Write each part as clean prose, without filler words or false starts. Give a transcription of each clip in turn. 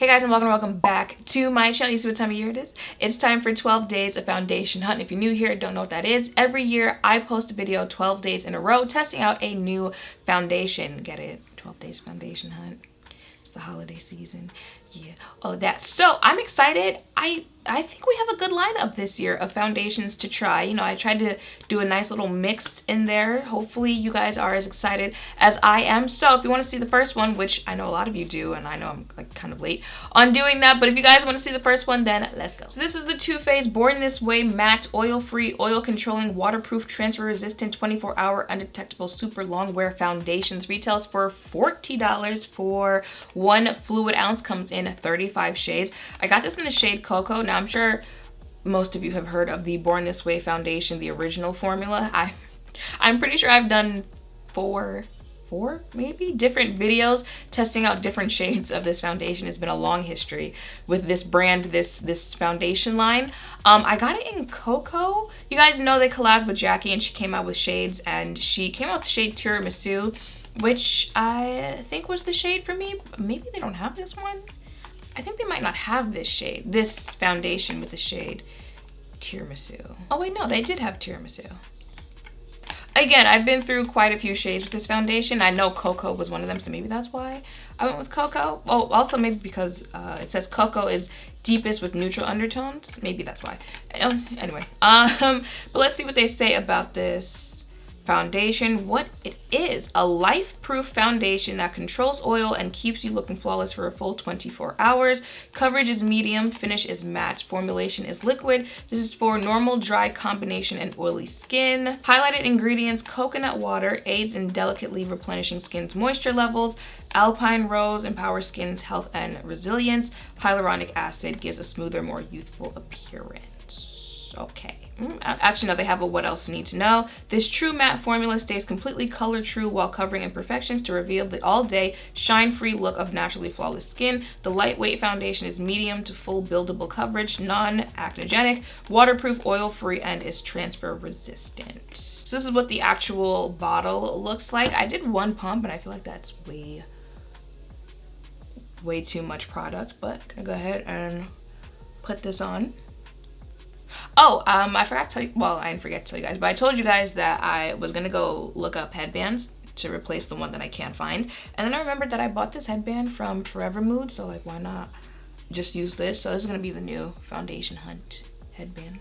Hey guys, and welcome back to my channel. You see what time of year it is? It's time for 12 days of foundation hunt. If you're new here, don't know what that is, every year I post a video 12 days in a row testing out a new foundation. Get it? 12 days foundation hunt. It's the holiday season. Yeah, all of that. So I'm excited. I think we have a good lineup this year of foundations to try. You know, I tried to do a nice little mix in there. Hopefully you guys are as excited as I am. So if you want to see the first one, which I know a lot of you do, and I know I'm like kind of late on doing that, but if you guys want to see the first one, then let's go. So this is the Too Faced Born This Way Matte Oil-Free, Oil-Controlling, Waterproof, Transfer-Resistant, 24-Hour Undetectable Super Long Wear Foundations. Retails for $40 for 1 fluid ounce. Comes in 35 shades. I got this in the shade Cocoa. Now I'm sure most of you have heard of the Born This Way foundation, the original formula. I'm pretty sure I've done four maybe different videos testing out different shades of this foundation. It's been a long history with this brand, this foundation line. I got it in Cocoa. You guys know they collabed with Jackie and she came out with shades, and she came out with the shade Tiramisu, which I think was the shade for me. Maybe they don't have this one. I think they might not have this shade, this foundation with the shade Tiramisu. Oh wait, no, they did have Tiramisu. Again, I've been through quite a few shades with this foundation. I know Cocoa was one of them, so maybe that's why I went with Cocoa. Oh, also maybe because it says Cocoa is deepest with neutral undertones. Maybe that's why. Anyway, but let's see what they say about this foundation. What it is: a life-proof foundation that controls oil and keeps you looking flawless for a full 24 hours. Coverage is medium, finish is matte, formulation is liquid. This is for normal, dry, combination, and oily skin. Highlighted ingredients: coconut water aids in delicately replenishing skin's moisture levels. Alpine rose empowers skin's health and resilience. Hyaluronic acid gives a smoother, more youthful appearance. Okay. Actually, no, they have a what else you need to know. This true matte formula stays completely color true while covering imperfections to reveal the all-day shine-free look of naturally flawless skin. The lightweight foundation is medium to full buildable coverage, non-acnogenic, waterproof, oil-free, and is transfer resistant. So this is what the actual bottle looks like. I did one pump and I feel like that's way too much product, but I'm gonna go ahead and put this on. Oh, I forgot to tell you, well, I didn't forget to tell you guys, but I told you guys that I was gonna go look up headbands to replace the one that I can't find. And then I remembered that I bought this headband from Forever Mood, so like, why not just use this? So this is gonna be the new foundation hunt headband.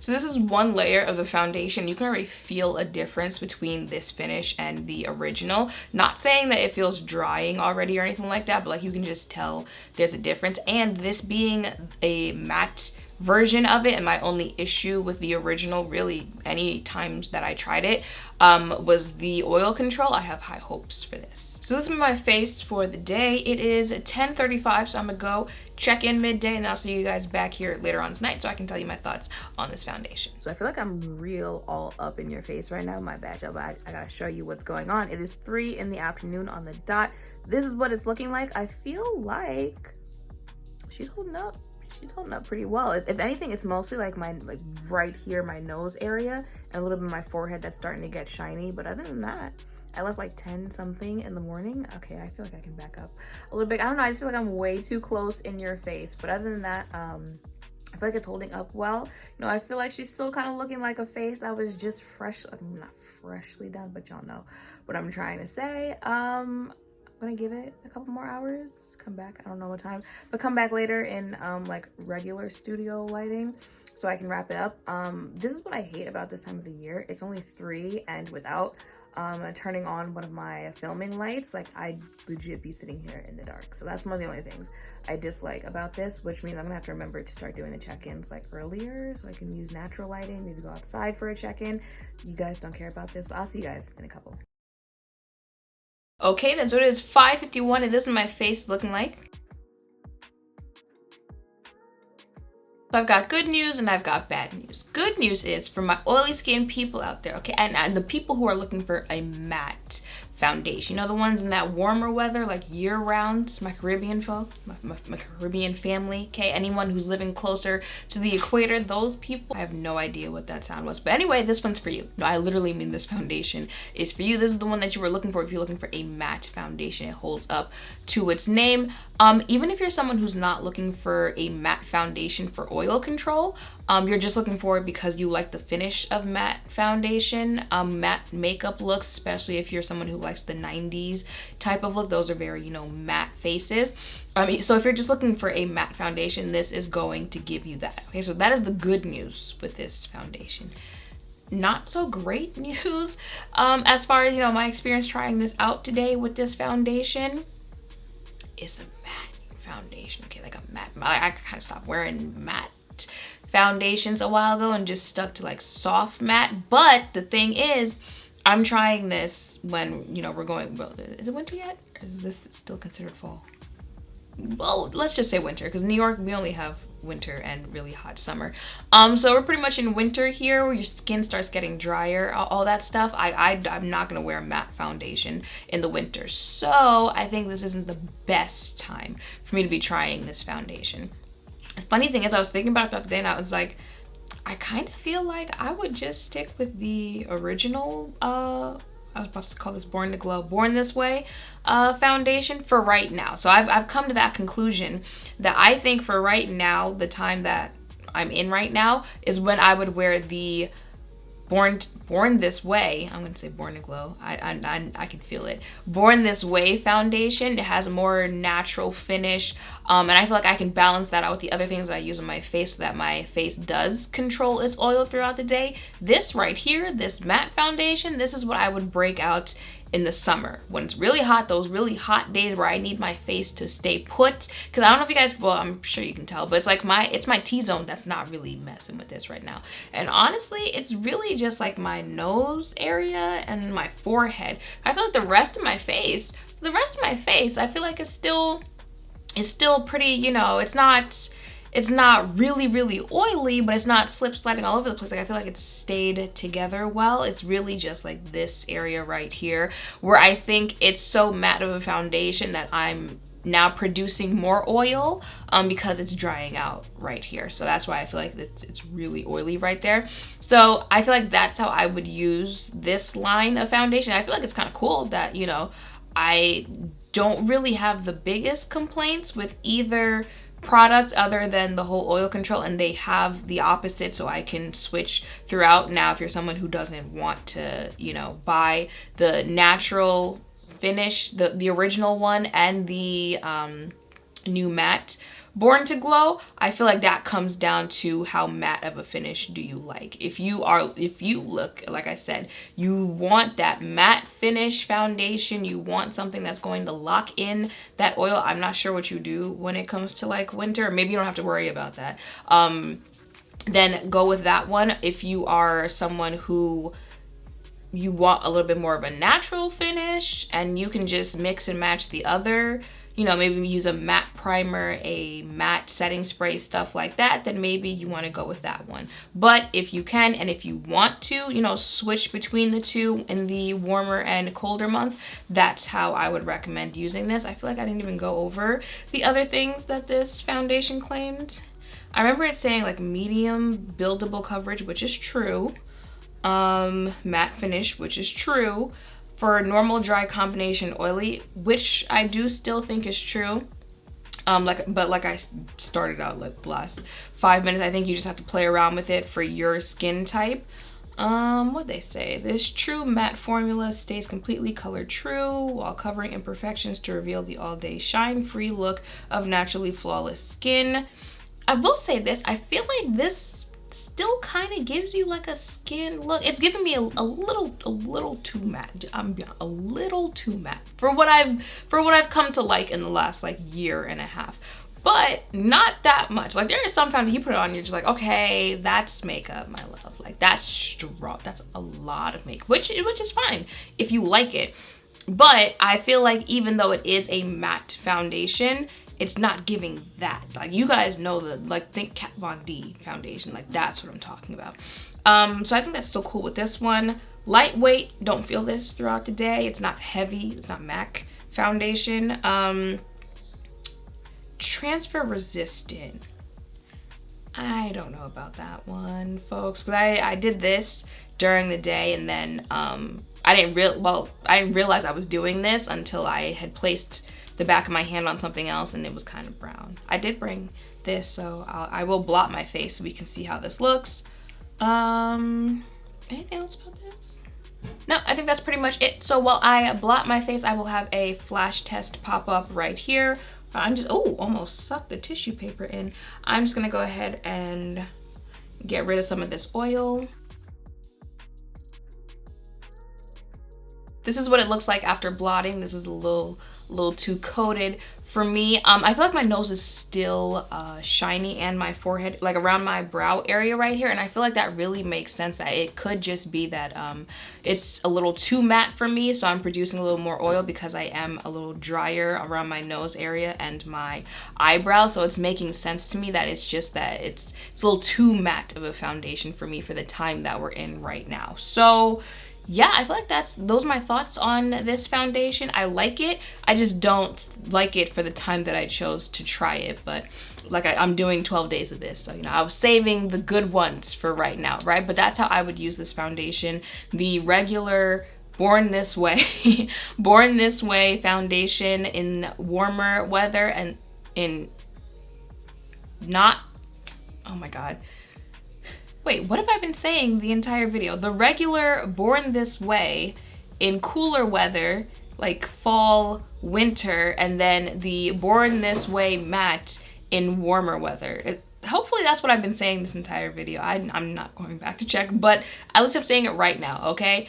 So this is one layer of the foundation. You can already feel a difference between this finish and the original. Not saying that it feels drying already or anything like that, but like you can just tell there's a difference. And this being a matte version of it, and my only issue with the original, really any times that I tried it, was the oil control. I have high hopes for this. So this is my face for the day. It is 10:35, so I'm gonna go check in midday, and I'll see you guys back here later on tonight so I can tell you my thoughts on this foundation. So I feel like I'm real all up in your face right now. My bad, y'all, but I gotta show you what's going on. It is 3 in the afternoon on the dot. This is what it's looking like. I feel like she's holding up. She's holding up pretty well. If anything, it's mostly like right here, my nose area, and a little bit of my forehead that's starting to get shiny. But other than that, I left like 10 something in the morning. Okay, I feel like I can back up a little bit. I don't know, I just feel like I'm way too close in your face. But other than that, I feel like it's holding up well. You know, I feel like she's still kind of looking like a face that was just fresh, not freshly done, but y'all know what I'm trying to say. I'm gonna give it a couple more hours, come back, I don't know what time, but come back later in like regular studio lighting so I can wrap it up. This is what I hate about this time of the year. It's only 3, and without turning on one of my filming lights, like I'd legit be sitting here in the dark. So that's one of the only things I dislike about this, which means I'm gonna have to remember to start doing the check-ins like earlier so I can use natural lighting, maybe go outside for a check-in. You guys don't care about this, but I'll see you guys in a couple. Okay, then, so it is 5:51, and this is my face looking like. So I've got good news and I've got bad news. Good news is for my oily skin people out there, okay, and the people who are looking for a matte foundation. You know, the ones in that warmer weather, like year round. My Caribbean folk, my Caribbean family, okay? Anyone who's living closer to the equator, those people, I have no idea what that sound was. But anyway, this one's for you. No, I literally mean this foundation is for you. This is the one that you were looking for if you're looking for a matte foundation. It holds up to its name. Even if you're someone who's not looking for a matte foundation for oil control, you're just looking for it because you like the finish of matte foundation, matte makeup looks, especially if you're someone who likes the 90s type of look. Those are very, you know, matte faces. So if you're just looking for a matte foundation, this is going to give you that. Okay, so that is the good news with this foundation. Not so great news as far as, you know, my experience trying this out today with this foundation. It's a matte foundation, okay, like a matte. I kind of stopped wearing matte foundations a while ago and just stuck to like soft matte. But the thing is, I'm trying this when, you know, we're going, well, is it winter yet? Or is this still considered fall? Well, let's just say winter, because New York, we only have winter and really hot summer. So we're pretty much in winter here, where your skin starts getting drier, all that stuff. I'm not gonna wear a matte foundation in the winter. So I think this isn't the best time for me to be trying this foundation. The funny thing is, I was thinking about it the other day and I was like, I kind of feel like I would just stick with the original, I was supposed to call this Born to Glow, Born This Way foundation for right now. So I've come to that conclusion that I think for right now, the time that I'm in right now is when I would wear the Born This Way. I'm gonna say Born to Glow. I can feel it. Born This Way foundation. It has a more natural finish, and I feel like I can balance that out with the other things that I use on my face so that my face does control its oil throughout the day. This right here, this matte foundation, this is what I would break out in the summer when it's really hot, those really hot days where I need my face to stay put. Because I don't know if you guys, well, I'm sure you can tell, but it's my T-zone that's not really messing with this right now. And honestly, it's really just like my nose area and my forehead. I feel like the rest of my face, I feel like it's still pretty, you know, it's not really, really oily, but it's not slip sliding all over the place. Like, I feel like it's stayed together well. It's really just like this area right here where I think it's so matte of a foundation that I'm now producing more oil because it's drying out right here. So that's why I feel like it's really oily right there. So I feel like that's how I would use this line of foundation. I feel like it's kind of cool that, you know, I don't really have the biggest complaints with either product other than the whole oil control, and they have the opposite, so I can switch throughout. Now if you're someone who doesn't want to, you know, buy the natural finish, the original one, and the new matte Born to Glow, I feel like that comes down to how matte of a finish do you like. If you look, like I said, you want that matte finish foundation, you want something that's going to lock in that oil. I'm not sure what you do when it comes to like winter. Maybe you don't have to worry about that. Then go with that one. If you are someone who you want a little bit more of a natural finish and you can just mix and match the other, you know, maybe use a matte primer, a matte setting spray, stuff like that, then maybe you want to go with that one. But if you can, and if you want to, you know, switch between the two in the warmer and colder months, that's how I would recommend using this. I feel like I didn't even go over the other things that this foundation claimed. I remember it saying like medium buildable coverage, which is true. Matte finish, which is true. For normal, dry, combination, oily, which I do still think is true. But like I started out like the last 5 minutes, I think you just have to play around with it for your skin type. What they say, this true matte formula stays completely color true while covering imperfections to reveal the all-day shine-free look of naturally flawless skin. I will say this, I feel like this still kind of gives you like a skin look. It's giving me a little too matte. I'm a little too matte for what I've come to like in the last like year and a half, but not that much. Like there is some foundation you put it on, you're just like, okay, that's makeup, my love. Like that's strong. That's a lot of makeup, which is fine if you like it. But I feel like even though it is a matte foundation, it's not giving that. Like you guys know think Kat Von D foundation, like that's what I'm talking about. So I think that's still cool with this one. Lightweight, don't feel this throughout the day. It's not heavy, it's not MAC foundation. Transfer resistant. I don't know about that one, folks, because I did this during the day, and then I didn't realize I was doing this until I had placed the back of my hand on something else and it was kind of brown. I did bring this, so I will blot my face so we can see how this looks. Anything else about this? No, I think that's pretty much it. So while I blot my face, I will have a flash test pop up right here. I'm just, oh, almost sucked the tissue paper in. I'm just gonna go ahead and get rid of some of this oil. This is what it looks like after blotting. This is a little too coated for me. I feel like my nose is still shiny, and my forehead, like around my brow area right here, and I feel like that really makes sense that it could just be that it's a little too matte for me, so I'm producing a little more oil because I am a little drier around my nose area and my eyebrow, so it's making sense to me that it's just that it's a little too matte of a foundation for me for the time that we're in right now. So yeah, I feel like those are my thoughts on this foundation. I like it. I just don't like it for the time that I chose to try it. But like I'm doing 12 days of this, so you know, I was saving the good ones for right now, right? But that's how I would use this foundation. The regular Born This Way, Born This Way foundation in warmer weather and in not, oh my God. Wait, what have I been saying the entire video? The regular Born This Way in cooler weather, like fall, winter, and then the Born This Way matte in warmer weather. Hopefully that's what I've been saying this entire video. I'm not going back to check, but at least I'm saying it right now, okay?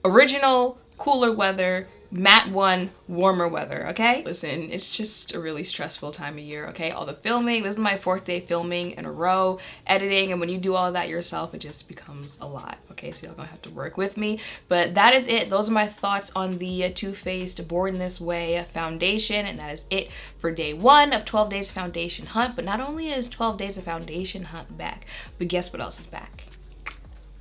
Original, cooler weather, matte one, warmer weather, okay? Listen, it's just a really stressful time of year, okay? All the filming, this is my 4th day filming in a row, editing, and when you do all of that yourself, it just becomes a lot, okay? So y'all gonna have to work with me, but that is it. Those are my thoughts on the Too Faced Born This Way foundation, and that is it for day 1 of 12 Days Foundation Hunt. But not only is 12 Days of Foundation Hunt back, but guess what else is back?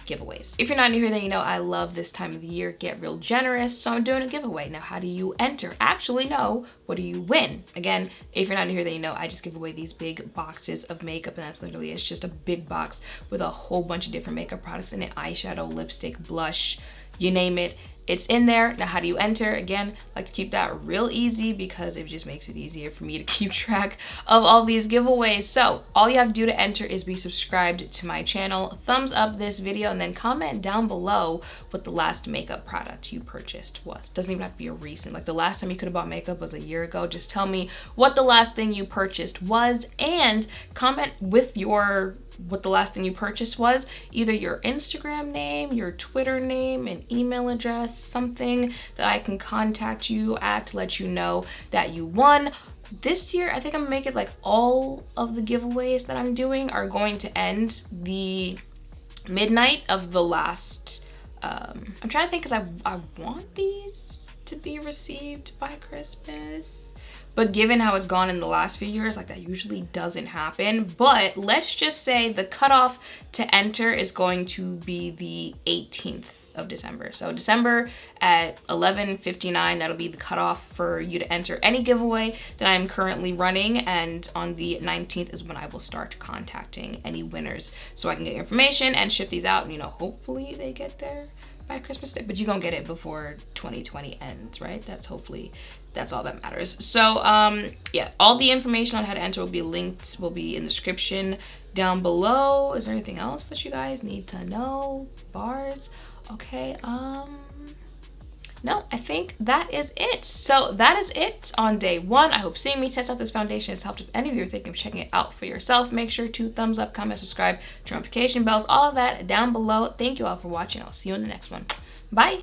Giveaways. If you're not new here, then you know I love this time of the year, get real generous, so I'm doing a giveaway. Now, how do you enter? Actually, no, what do you win? Again, if you're not new here, then you know I just give away these big boxes of makeup, and that's literally, it's just a big box with a whole bunch of different makeup products in it, eyeshadow, lipstick, blush, you name it. It's in there. Now, how do you enter? Again, I like to keep that real easy because it just makes it easier for me to keep track of all these giveaways. So all you have to do to enter is be subscribed to my channel, thumbs up this video, and then comment down below what the last makeup product you purchased was. Doesn't even have to be a recent, like the last time you could have bought makeup was a year ago. Just tell me what the last thing you purchased was, and comment with what the last thing you purchased was, either your Instagram name, your Twitter name, an email address, something that I can contact you at to let you know that you won. This year, I think I'm gonna make it like all of the giveaways that I'm doing are going to end the midnight of the last, I'm trying to think because I want these to be received by Christmas. But given how it's gone in the last few years, like that usually doesn't happen. But let's just say the cutoff to enter is going to be the 18th of December. So December at 11:59, that'll be the cutoff for you to enter any giveaway that I'm currently running. And on the 19th is when I will start contacting any winners so I can get information and ship these out. And, you know, hopefully they get there by Christmas Day, but you're gonna get it before 2020 ends, right? That's all that matters. So yeah, all the information on how to enter will be linked, will be in the description down below. Is there anything else that you guys need to know? Bars? Okay, no, I think that is it. So that is it on day 1. I hope seeing me test out this foundation has helped. If any of you are thinking of checking it out for yourself, make sure to thumbs up, comment, subscribe, turn notification bells, all of that down below. Thank you all for watching. I'll see you in the next one. Bye.